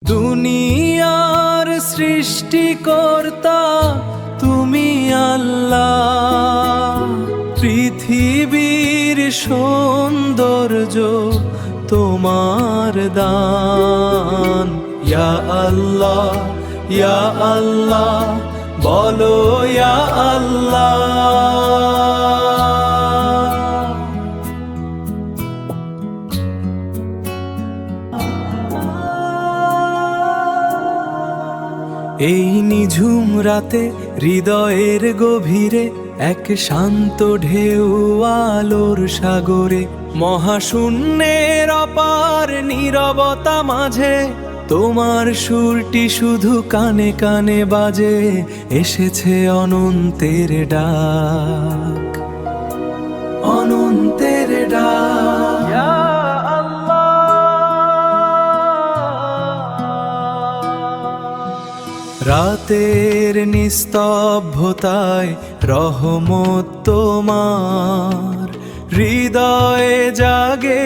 দুনিয়ার সৃষ্টিকর্তা তুমি আল্লাহ, পৃথিবীর সৌন্দর্য তোমার দান। ইয়া আল্লাহ, ইয়া আল্লাহ, বলো ইয়া আল্লাহ। এই নিঝুম রাতে হৃদয়ের গভীরে এক শান্ত ঢেউ আলোর সাগরে, মহাশূন্যের অপার নীরবতা মাঝে তোমার সুরটি শুধু কানে কানে বাজে। এসেছে অনন্তের ডাক, অনন্তের ডাক। রাতের নিস্তব্ধতায় রহমত তোমার, হৃদয়ে জাগে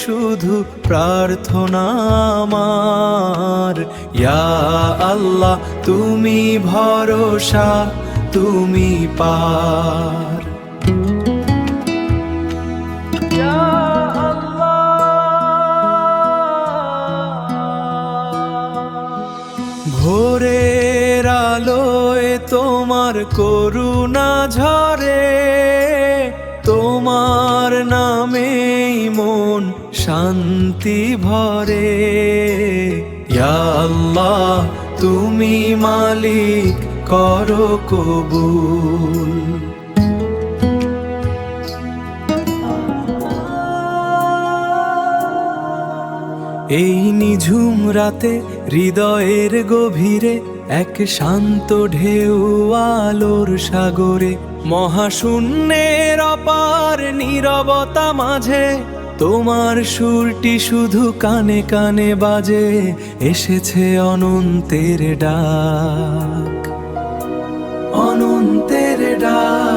শুধু প্রার্থনা আমার। ইয়া আল্লাহ, তুমি ভরসা, তুমি পার। ভোরের আলোয় তোমার করুণা ঝরে, তোমার নামেই মন শান্তি ভরে। ইয়া আল্লাহ, তুমি মালিক, করো কবুল। এই নিঝুম রাতে হৃদয়ের গভীরে এক শান্ত ঢেউ আলোর সাগরে, মহাশূন্যের অপার নীরবতা মাঝে তোমার সুরটি শুধু কানে কানে বাজে। এসেছে অনন্তের ডাক, অনন্তের ডাক।